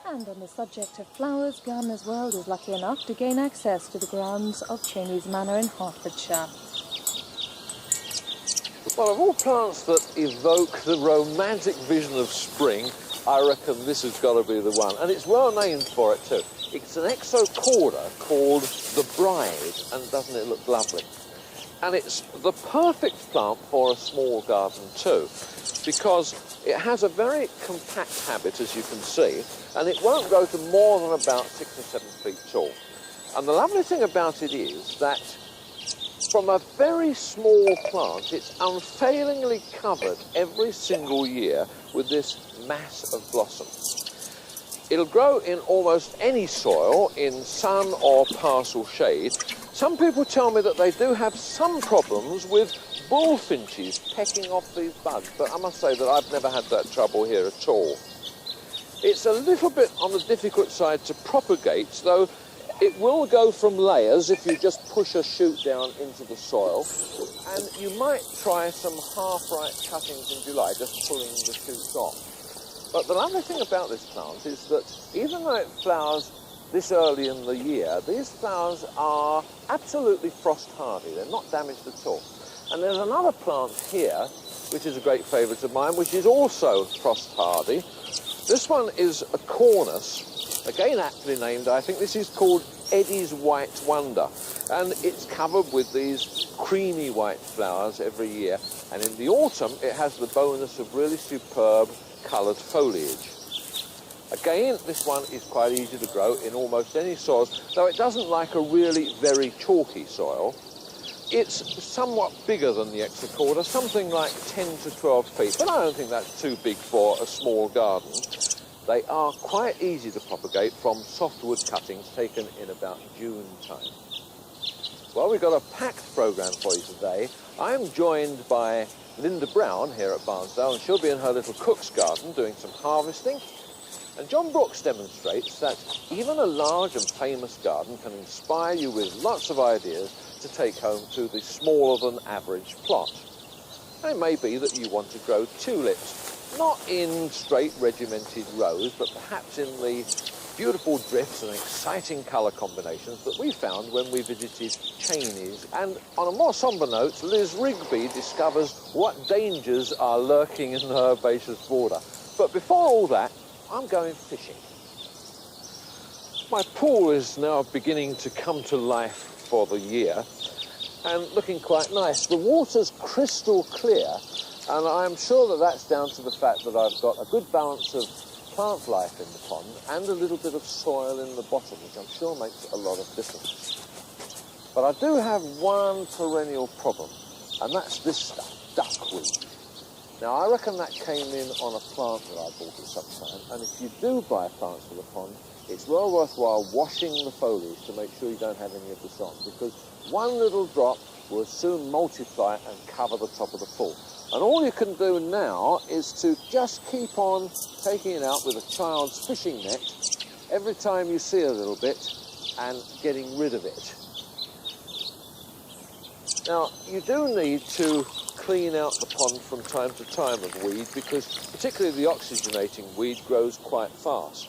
And on the subject of flowers, Gardener's World is lucky enough to gain access to the grounds of Cheney's Manor in Hertfordshire. Well, of all plants that evoke the romantic vision of spring, I reckon this has got to be the one. And it's well named for it too. It's an exocorda called the Bride, and doesn't it look lovely? And it's the perfect plant for a small garden too, because it has a very compact habit, as you can see, and it won't grow to more than about 6 or 7 feet tall. And the lovely thing about it is that from a very small plant, it's unfailingly covered every single year with this mass of blossom. It'll grow in almost any soil, in sun or partial shade. Some people tell me that they do have some problems with bullfinches pecking off these bugs, but I must say that I've never had that trouble here at all. It's a little bit on the difficult side to propagate, though it will go from layers if you just push a shoot down into the soil, and you might try some half-right cuttings in July, just pulling the shoots off. But the lovely thing about this plant is that even though it flowers this early in the year, these flowers are absolutely frost hardy. They're not damaged at all. And there's another plant here, which is a great favourite of mine, which is also frost hardy. This one is a cornus, again aptly named. I think this is called Eddie's White Wonder, and it's covered with these creamy white flowers every year, and in the autumn it has the bonus of really superb coloured foliage. Again, this one is quite easy to grow in almost any soil, though it doesn't like a really very chalky soil. It's somewhat bigger than the exocorda, something like 10 to 12 feet, but I don't think that's too big for a small garden. They are quite easy to propagate from softwood cuttings taken in about June time. Well, we've got a packed programme for you today. I'm joined by Linda Brown here at Barnsdale, and she'll be in her little cook's garden doing some harvesting. And John Brooks demonstrates that even a large and famous garden can inspire you with lots of ideas to take home to the smaller than average plot. And it may be that you want to grow tulips, not in straight regimented rows, but perhaps in the beautiful drifts and exciting colour combinations that we found when we visited Cheney's. And on a more sombre note, Liz Rigby discovers what dangers are lurking in the herbaceous border. But before all that, I'm going fishing. My pool is now beginning to come to life for the year and looking quite nice. The water's crystal clear, and I'm sure that that's down to the fact that I've got a good balance of plant life in the pond and a little bit of soil in the bottom, which I'm sure makes a lot of difference. But I do have one perennial problem, and that's this stuff, duckweed. Now, I reckon that came in on a plant that I bought at some time, and if you do buy plants for the pond, it's well worthwhile washing the foliage to make sure you don't have any of this on, because one little drop will soon multiply and cover the top of the pool. And all you can do now is to just keep on taking it out with a child's fishing net every time you see a little bit and getting rid of it. Now, you do need to clean out the pond from time to time of weed, because particularly the oxygenating weed grows quite fast.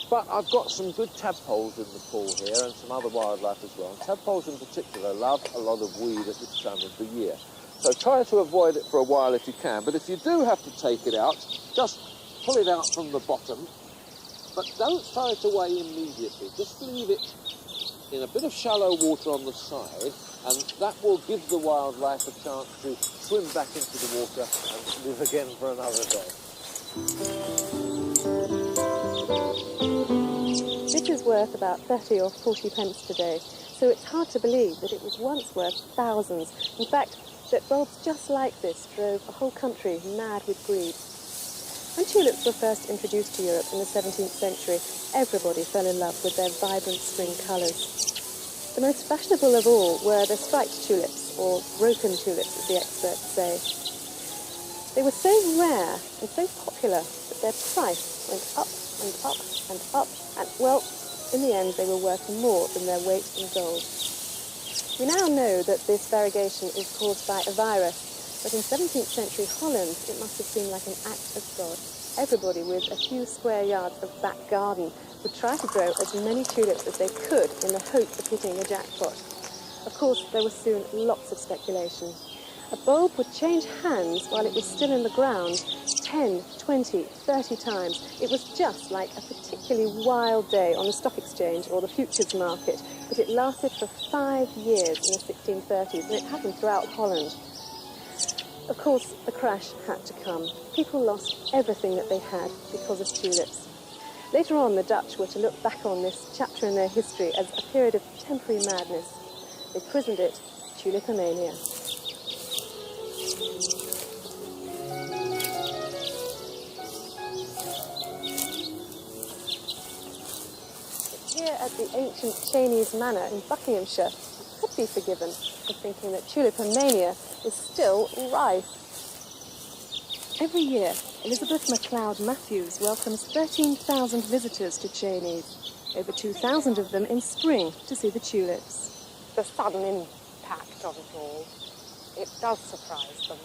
But I've got some good tadpoles in the pool here and some other wildlife as well. And tadpoles in particular love a lot of weed at this time of the year. So try to avoid it for a while if you can. But if you do have to take it out, just pull it out from the bottom. But don't throw it away immediately. Just leave it in a bit of shallow water on the side, and that will give the wildlife a chance to swim back into the water and live again for another day. This is worth about 30 or 40 pence today, so it's hard to believe that it was once worth thousands. In fact, that bulbs just like this drove a whole country mad with greed. When tulips were first introduced to Europe in the 17th century, everybody fell in love with their vibrant spring colours. The most fashionable of all were the striped tulips, or broken tulips as the experts say. They were so rare and so popular that their price went up and up and up, and well, in the end they were worth more than their weight in gold. We now know that this variegation is caused by a virus, but in 17th century Holland it must have seemed like an act of God. Everybody with a few square yards of back garden would try to grow as many tulips as they could in the hope of hitting a jackpot. Of course, there was soon lots of speculation. A bulb would change hands while it was still in the ground 10, 20, 30 times. It was just like a particularly wild day on the stock exchange or the futures market, but it lasted for 5 years in the 1630s, and it happened throughout Holland. Of course, the crash had to come. People lost everything that they had because of tulips. Later on, the Dutch were to look back on this chapter in their history as a period of temporary madness. They christened it Tulipomania. Here at the ancient Cheney's Manor in Buckinghamshire, I could be forgiven for thinking that Tulipomania is still rife. Every year, Elizabeth MacLeod Matthews welcomes 13,000 visitors to Cheney's, over 2,000 of them in spring to see the tulips. The sudden impact of it all, it does surprise them.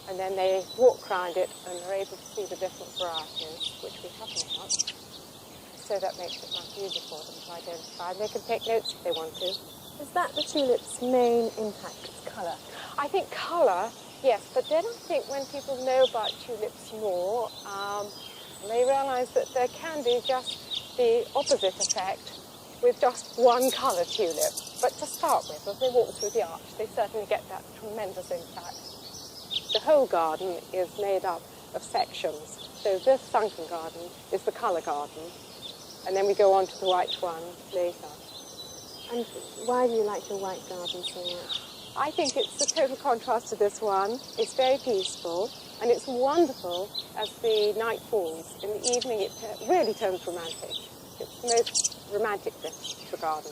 And then they walk around it and are able to see the different varieties, which we have now. So that makes it much easier for them to identify. And they can take notes if they want to. Is that the tulip's main impact, its colour? I think colour, yes, but then I think when people know about tulips more, they realise that there can be just the opposite effect with just one colour tulip. But to start with, as they walk through the arch, they certainly get that tremendous impact. The whole garden is made up of sections. So this sunken garden is the colour garden, and then we go on to the white one later. And why do you like your white garden so much? I think it's a total contrast to this one. It's very peaceful, and it's wonderful as the night falls. In the evening, it really turns romantic. It's the most romantic bit of the garden.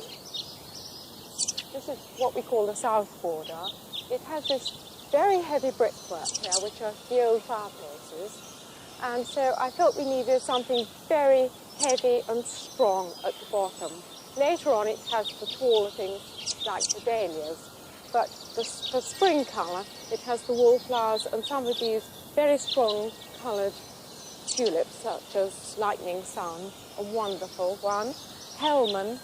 This is what we call the south border. It has this very heavy brickwork here, which are the old fireplaces. And so I felt we needed something very heavy and strong at the bottom. Later on, it has the taller things like the dahlias. But for spring colour, it has the wallflowers and some of these very strong coloured tulips, such as Lightning Sun, a wonderful one. Hellman,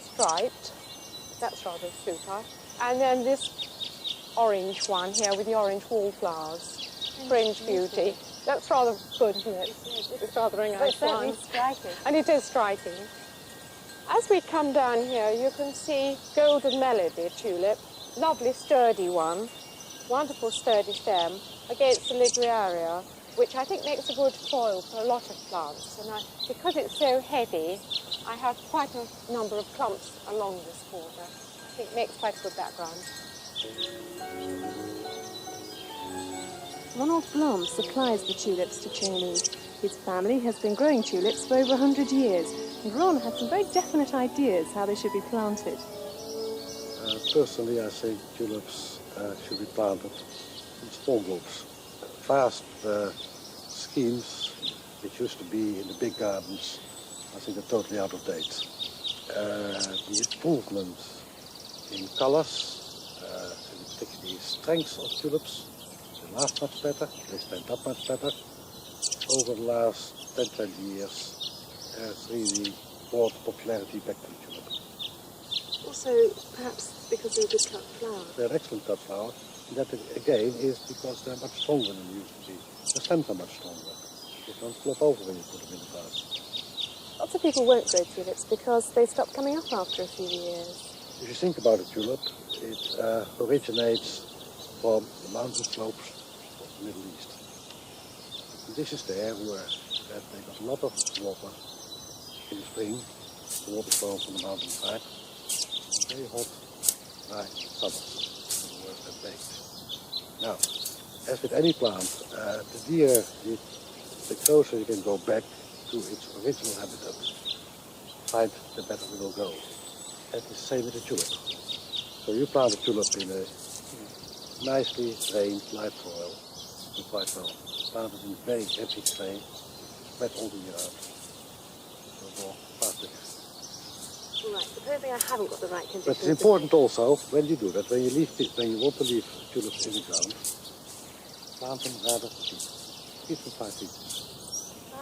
striped, that's rather super. And then this orange one here with the orange wallflowers, Fringe Beauty. That's rather good, isn't it? It's rather a nice one. It's striking. And it is striking. As we come down here, you can see Golden Melody tulip, lovely sturdy one, wonderful sturdy stem against the Liguriaria, which I think makes a good foil for a lot of plants. And because it's so heavy, I have quite a number of clumps along this border. I think it makes quite a good background. Ronald Blom supplies the tulips to Cheney. His family has been growing tulips for over 100 years, and Ron had some very definite ideas how they should be planted. Personally, I think tulips should be planted in small groups. Vast schemes, which used to be in the big gardens, I think are totally out of date. The improvement in colors, and particularly strengths of tulips, they last much better, they stand up much better. Over the last 10-20 years, has really brought popularity back to the tulip. Also, perhaps because they're a good cut flower. They're an excellent cut flower. And that, again, is because they're much stronger than they used to be. The stems are much stronger. They don't flop over when you put them in the vase. Lots of people won't grow tulips because they stop coming up after a few years. If you think about a tulip, it originates from the mountain slopes of the Middle East. And this is there where they got a lot of water in the spring. The water flows from the mountainside. Very hot, dry summers. The worst and baked. Now, as with any plant, the closer you can go back to its original habitat, find the better it will go. And it's the same with the tulip. So you plant a tulip in a nicely drained, light soil, do quite well. Plant it in very heavy clay, wet all the year out. So more fast. Right, supposing I haven't got the right conditions. But it's important also, when you do that, when you want to leave tulips in the ground, plant them rather deep. 3 to 5 feet.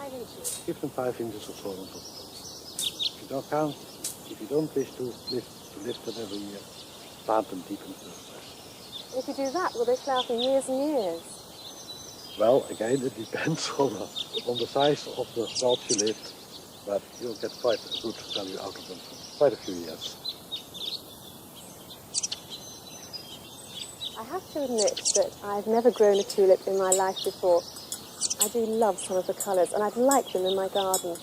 5 inches. Keep them 5 inches or so on top. If you don't wish to lift them every year, plant them deep in the first place. If you do that, will they flower for years and years? Well, again, it depends on the size of the bulbs you lift, but you'll get quite a good value out of them for quite a few years. I have to admit that I've never grown a tulip in my life before. I do love some of the colours, and I'd like them in my garden.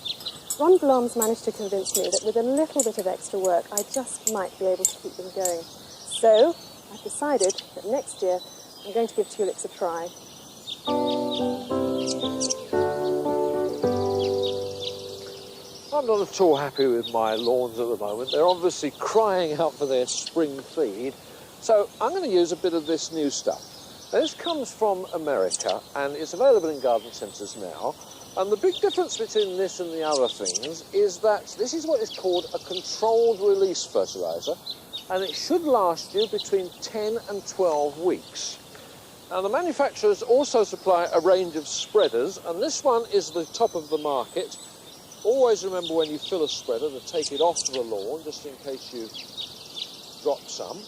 Ron Blom's managed to convince me that with a little bit of extra work, I just might be able to keep them going. So, I've decided that next year, I'm going to give tulips a try. I'm not at all happy with my lawns at the moment. They're obviously crying out for their spring feed. So I'm going to use a bit of this new stuff. Now, this comes from America and it's available in garden centres now. And the big difference between this and the other things is that this is what is called a controlled release fertiliser, and it should last you between 10 and 12 weeks. Now, the manufacturers also supply a range of spreaders, and this one is the top of the market. Always remember when you fill a spreader to take it off the lawn, just in case you drop some.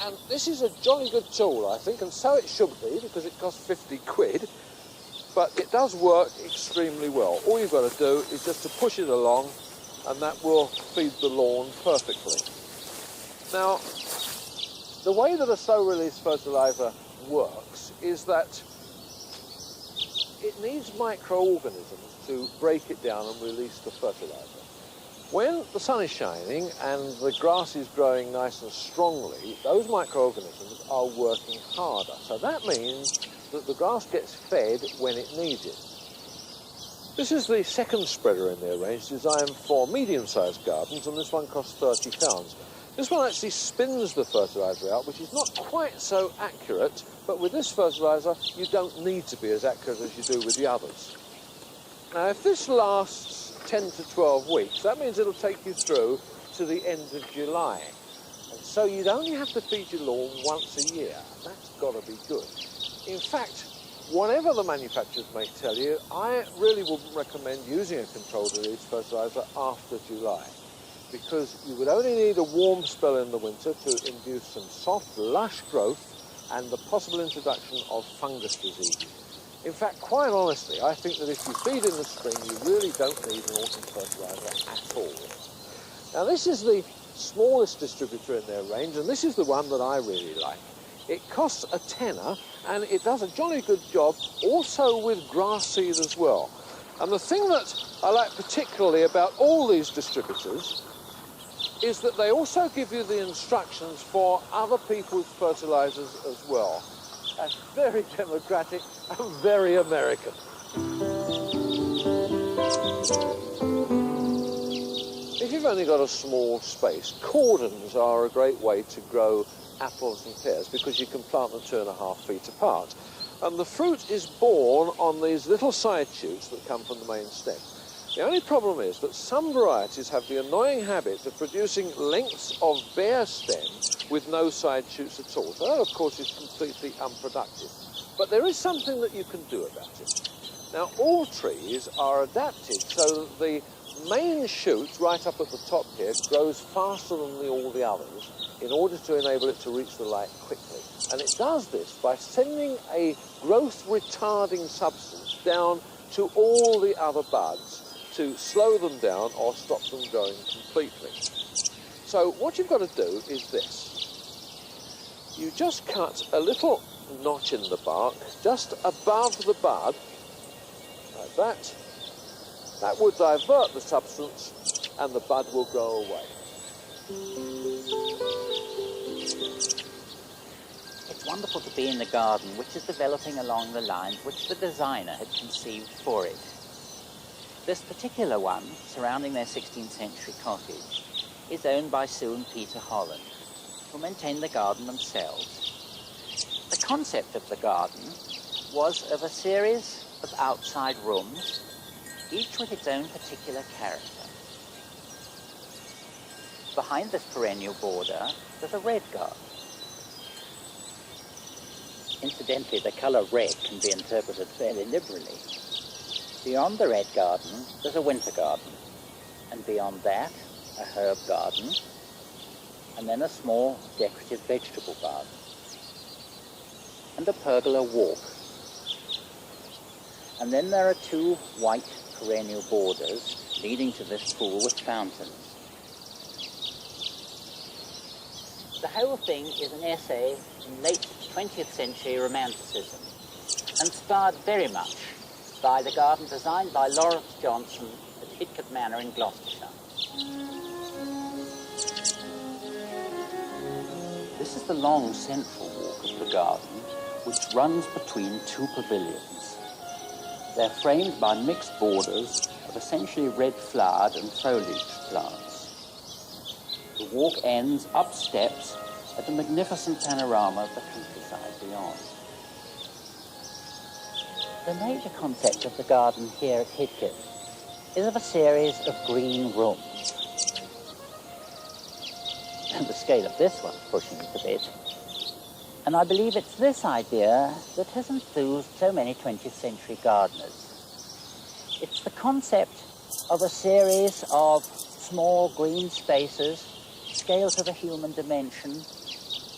And this is a jolly good tool, I think, and so it should be, because it costs 50 quid. But it does work extremely well. All you've got to do is just to push it along, and that will feed the lawn perfectly. Now, the way that a slow-release fertiliser works is that it needs microorganisms to break it down and release the fertiliser. When the sun is shining and the grass is growing nice and strongly, those microorganisms are working harder. So that means that the grass gets fed when it needs it. This is the second spreader in their range, designed for medium-sized gardens, and this one costs £30. This one actually spins the fertiliser out, which is not quite so accurate, but with this fertiliser, you don't need to be as accurate as you do with the others. Now, if this lasts 10 to 12 weeks, that means it'll take you through to the end of July. And so you'd only have to feed your lawn once a year. That's got to be good. In fact, whatever the manufacturers may tell you, I really wouldn't recommend using a controlled release fertiliser after July, because you would only need a warm spell in the winter to induce some soft, lush growth and the possible introduction of fungus disease. In fact, quite honestly, I think that if you feed in the spring, you really don't need an autumn fertiliser at all. Now, this is the smallest distributor in their range, and this is the one that I really like. It costs a tenner, and it does a jolly good job, also with grass seed as well. And the thing that I like particularly about all these distributors is that they also give you the instructions for other people's fertilisers as well. That's very democratic and very American. If you've only got a small space, cordons are a great way to grow apples and pears, because you can plant them 2.5 feet apart. And the fruit is borne on these little side shoots that come from the main stem. The only problem is that some varieties have the annoying habit of producing lengths of bare stem with no side shoots at all. So that, of course, is completely unproductive. But there is something that you can do about it. Now, all trees are adapted so that the main shoot right up at the top here grows faster than all the others in order to enable it to reach the light quickly. And it does this by sending a growth retarding substance down to all the other buds to slow them down or stop them growing completely. So what you've got to do is this. You just cut a little notch in the bark just above the bud, like that. That would divert the substance and the bud will grow away. It's wonderful to be in the garden which is developing along the lines which the designer had conceived for it. This particular one, surrounding their 16th century cottage, is owned by Sue and Peter Holland, who maintain the garden themselves. The concept of the garden was of a series of outside rooms, each with its own particular character. Behind this perennial border there's a red garden. Incidentally, the colour red can be interpreted fairly liberally. Beyond the red garden, there's a winter garden, and beyond that, a herb garden, and then a small decorative vegetable garden, and a pergola walk. And then there are two white perennial borders leading to this pool with fountains. The whole thing is an essay in late 20th century Romanticism, inspired very much by the garden designed by Lawrence Johnson at Hidcote Manor in Gloucestershire. This is the long central walk of the garden, which runs between two pavilions. They're framed by mixed borders of essentially red-flowered and foliage plants. The walk ends up steps at a magnificent panorama of the countryside beyond. The major concept of the garden here at Hidcote is of a series of green rooms. And the scale of this one's pushing it a bit. And I believe it's this idea that has enthused so many 20th century gardeners. It's the concept of a series of small green spaces, scale to the human dimension,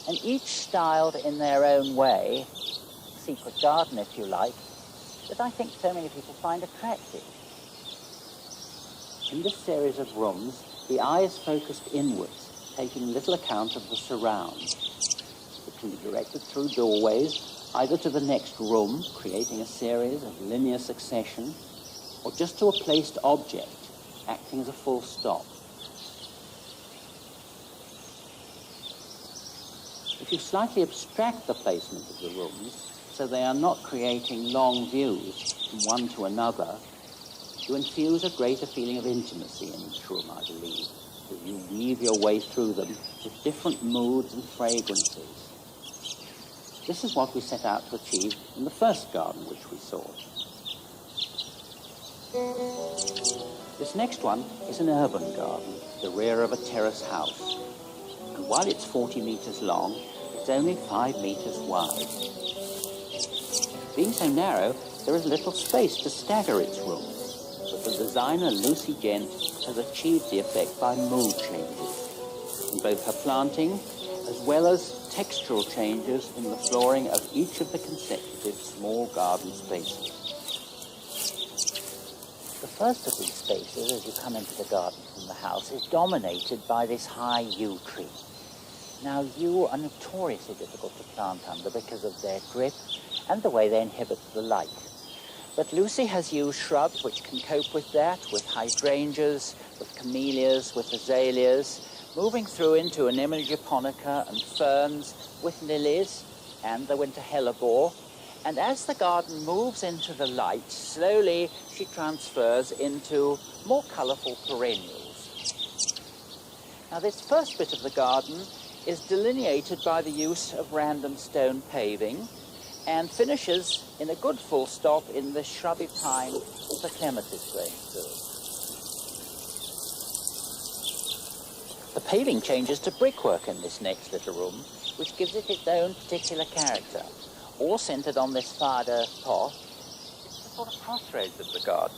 and each styled in their own way, secret garden if you like, that I think so many people find attractive. In this series of rooms, the eye is focused inwards, taking little account of the surround. It can be directed through doorways, either to the next room, creating a series of linear succession, or just to a placed object, acting as a full stop. If you slightly abstract the placement of the rooms, so they are not creating long views from one to another, you infuse a greater feeling of intimacy in each room, I believe, as you weave your way through them with different moods and fragrances. This is what we set out to achieve in the first garden which we saw. This next one is an urban garden, the rear of a terrace house. And while it's 40 metres long, it's only 5 metres wide. Being so narrow, there is little space to stagger its rooms, but the designer Lucy Gent has achieved the effect by mood changes, in both her planting as well as textural changes in the flooring of each of the consecutive small garden spaces. The first of these spaces, as you come into the garden from the house, is dominated by this high yew tree. Now, yew are notoriously difficult to plant under because of their grip and the way they inhibit the light. But Lucy has used shrubs which can cope with that, with hydrangeas, with camellias, with azaleas, moving through into anemone japonica and ferns, with lilies and the winter hellebore. And as the garden moves into the light, slowly she transfers into more colourful perennials. Now, this first bit of the garden is delineated by the use of random stone paving and finishes in a good full stop in the shrubby pine the clematis growing through. The paving changes to brickwork in this next little room, which gives it its own particular character, all centred on this fired earth pot. It's the sort of crossroads of the garden.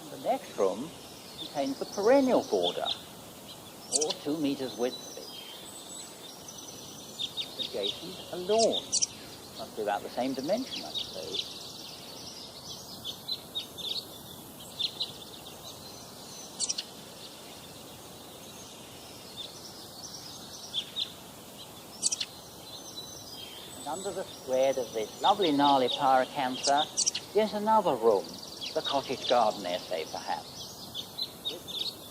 And the next room contains the perennial border, or 2 metres width of it. Adjacent, a lawn. Must be about the same dimension, I suppose. And under the spread of this lovely gnarly pyracantha, yet another room, the cottage garden essay, perhaps.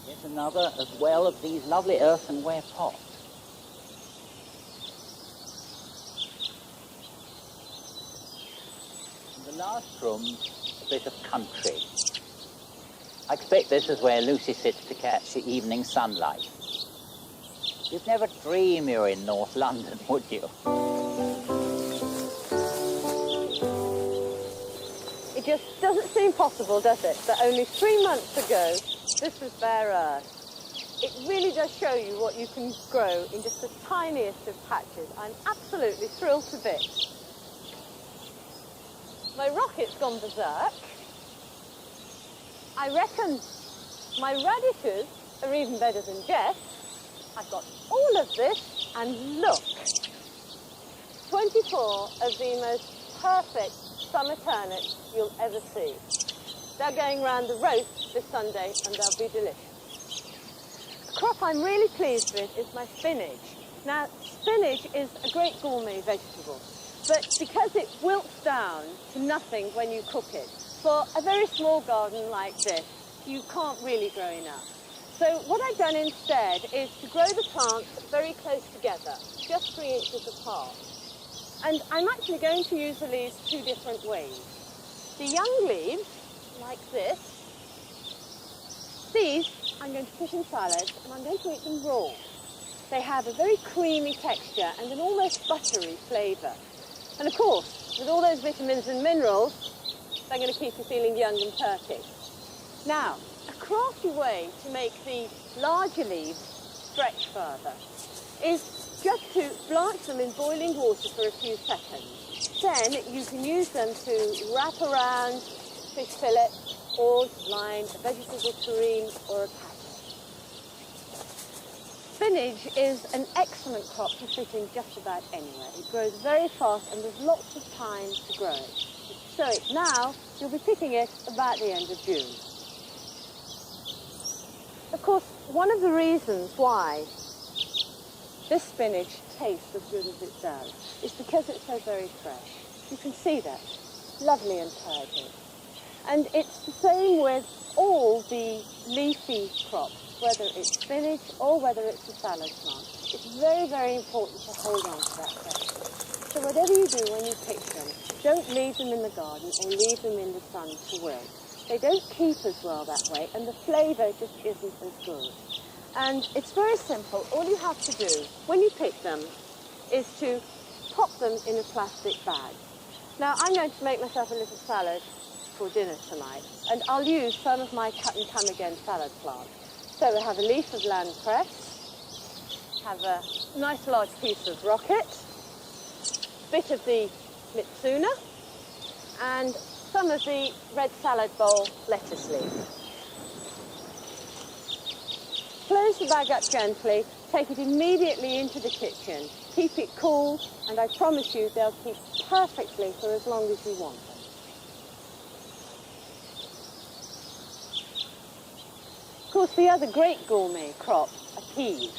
Yet another as well of these lovely earthenware pots. The last room, a bit of country. I expect this is where Lucy sits to catch the evening sunlight. You'd never dream you're in North London, would you? It just doesn't seem possible, does it, that only 3 months ago This is bare earth. It really does show you what you can grow in just the tiniest of patches. I'm absolutely thrilled to bits. My rocket's gone berserk. I reckon my radishes are even better than Jeff's. I've got all of this, and look, 24 of the most perfect summer turnips you'll ever see. They're going round the roast this Sunday, and they'll be delicious. The crop I'm really pleased with is my spinach. Now, spinach is a great gourmet vegetable, but because it wilts down to nothing when you cook it, for a very small garden like this, you can't really grow enough. So what I've done instead is to grow the plants very close together, just 3 inches apart. And I'm actually going to use the leaves 2 different ways. The young leaves, like this, these I'm going to put in salads, and I'm going to eat them raw. They have a very creamy texture and an almost buttery flavour. And of course, with all those vitamins and minerals, they're going to keep you feeling young and perky. Now, a crafty way to make the larger leaves stretch further is just to blanch them in boiling water for a few seconds. Then you can use them to wrap around fish fillet or to line a vegetable terrine or a patty. Spinach is an excellent crop to fit in just about anywhere. It grows very fast and there's lots of time to grow it. Sow it now, you'll be picking it about the end of June. Of course, one of the reasons why this spinach tastes as good as it does is because it's so very fresh. You can see that. Lovely and turgid. And it's the same with all the leafy crops, whether it's spinach or whether it's a salad plant. It's very, very important to hold on to that freshness. So whatever you do when you pick them, don't leave them in the garden or leave them in the sun to wilt. They don't keep as well that way, and the flavour just isn't as good. And it's very simple. All you have to do when you pick them is to pop them in a plastic bag. Now, I'm going to make myself a little salad for dinner tonight, and I'll use some of my cut and come again salad plants. So we'll have a leaf of land cress, have a nice large piece of rocket, bit of the mitsuna, and some of the red salad bowl lettuce leaf. Close the bag up gently, take it immediately into the kitchen, keep it cool, and I promise you they'll keep perfectly for as long as you want them. Of course, the other great gourmet crop are peas.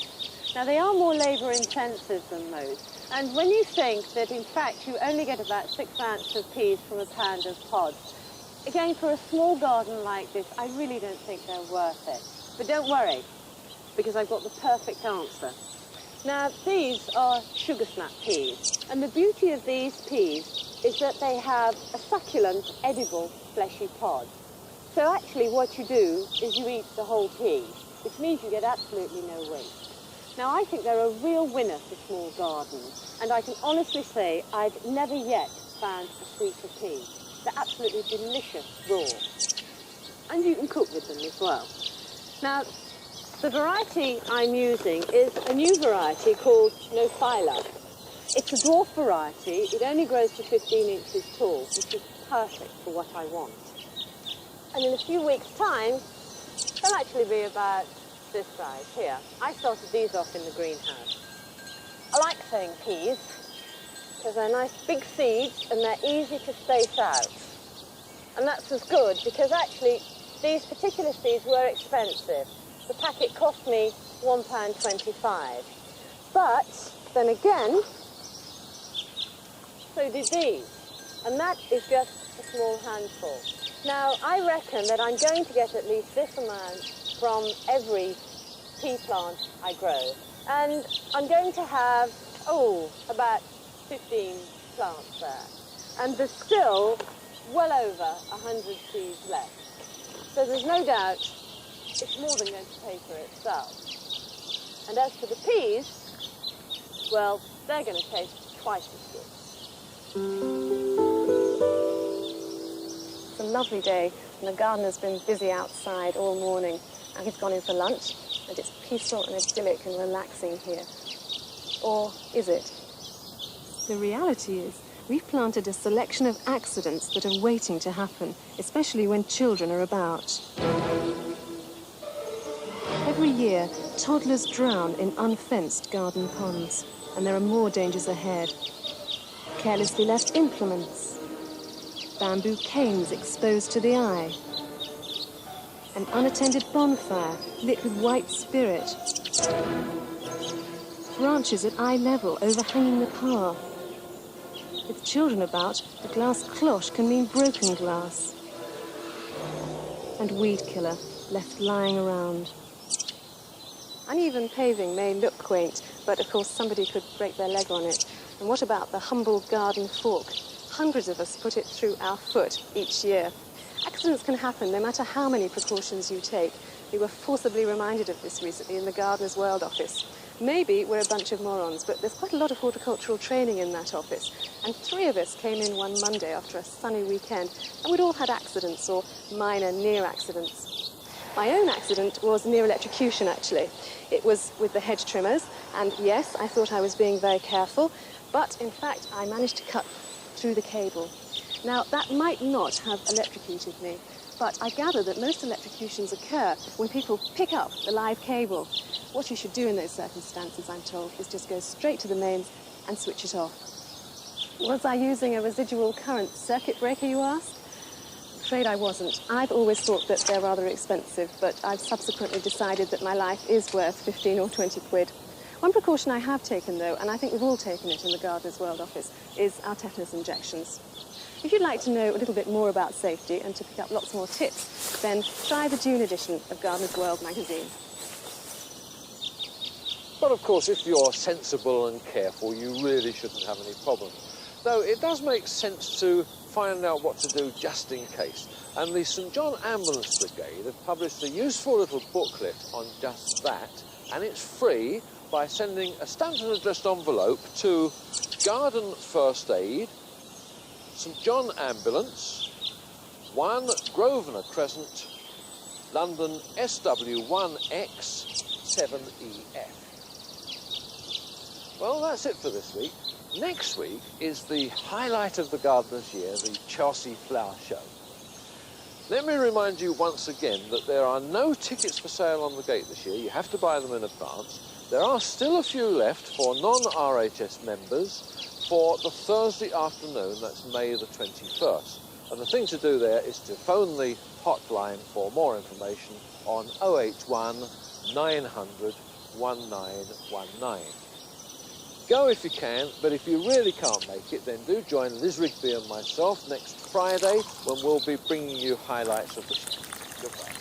Now, they are more labour intensive than most, and when you think that in fact you only get about 6 ounces of peas from a pound of pods, again, for a small garden like this, I really don't think they're worth it. But don't worry, because I've got the perfect answer. Now, these are sugar snap peas, and the beauty of these peas is that they have a succulent, edible, fleshy pod. So actually what you do is you eat the whole pea, which means you get absolutely no waste. Now, I think they're a real winner for small gardens, and I can honestly say I've never yet found a sweeter pea. They're absolutely delicious raw, and you can cook with them as well. Now, the variety I'm using is a new variety called No Phyla. It's a dwarf variety. It only grows to 15 inches tall, which is perfect for what I want. And in a few weeks' time, they'll actually be about this size here. I started these off in the greenhouse. I like sowing peas because they're nice big seeds and they're easy to space out. And that's as good because actually these particular seeds were expensive. The packet cost me £1.25. But then again, so did these. And that is just a small handful. Now, I reckon that I'm going to get at least this amount from every pea plant I grow. And I'm going to have, about 15 plants there. And there's still well over 100 seeds left. So there's no doubt it's more than going to pay for itself. And as for the peas, well, they're going to taste twice as good. It's a lovely day, and the gardener's been busy outside all morning. and he's gone in for lunch, and it's peaceful and idyllic and relaxing here. Or is it? The reality is, we've planted a selection of accidents that are waiting to happen, especially when children are about. Every year, toddlers drown in unfenced garden ponds, and there are more dangers ahead. Carelessly left implements, bamboo canes exposed to the eye, an unattended bonfire lit with white spirit, branches at eye level overhanging the path. With children about, the glass cloche can mean broken glass, and weed killer left lying around. Uneven paving may look quaint, but of course somebody could break their leg on it. And what about the humble garden fork? Hundreds of us put it through our foot each year. Accidents can happen no matter how many precautions you take. We were forcibly reminded of this recently in the Gardeners' World office. Maybe we're a bunch of morons, but there's quite a lot of horticultural training in that office. And 3 of us came in one Monday after a sunny weekend, and we'd all had accidents or minor near accidents. My own accident was near electrocution, actually. It was with the hedge trimmers, and yes, I thought I was being very careful, but in fact I managed to cut through the cable. Now, that might not have electrocuted me, but I gather that most electrocutions occur when people pick up the live cable. What you should do in those circumstances, I'm told, is just go straight to the mains and switch it off. Was I using a residual current circuit breaker, you ask? I'm afraid I wasn't. I've always thought that they're rather expensive, but I've subsequently decided that my life is worth 15 or 20 quid. One precaution I have taken, though, and I think we've all taken it in the Gardeners' World office, is our tetanus injections. If you'd like to know a little bit more about safety and to pick up lots more tips, then try the June edition of Gardeners' World magazine. But of course, if you're sensible and careful, you really shouldn't have any problems. Though it does make sense to find out what to do just in case. And the St John Ambulance Brigade have published a useful little booklet on just that, and it's free by sending a stamped and addressed envelope to Garden First Aid, St John Ambulance, 1 Grosvenor Crescent, London SW1X 7EF. Well, that's it for this week. Next week is the highlight of the gardener's year, the Chelsea Flower Show. Let me remind you once again that there are no tickets for sale on the gate this year. You have to buy them in advance. There are still a few left for non-RHS members for the Thursday afternoon, that's May the 21st. And the thing to do there is to phone the hotline for more information on 081 900 1919. Go if you can, but if you really can't make it, then do join Liz Rigby and myself next Friday when we'll be bringing you highlights of the show. Goodbye.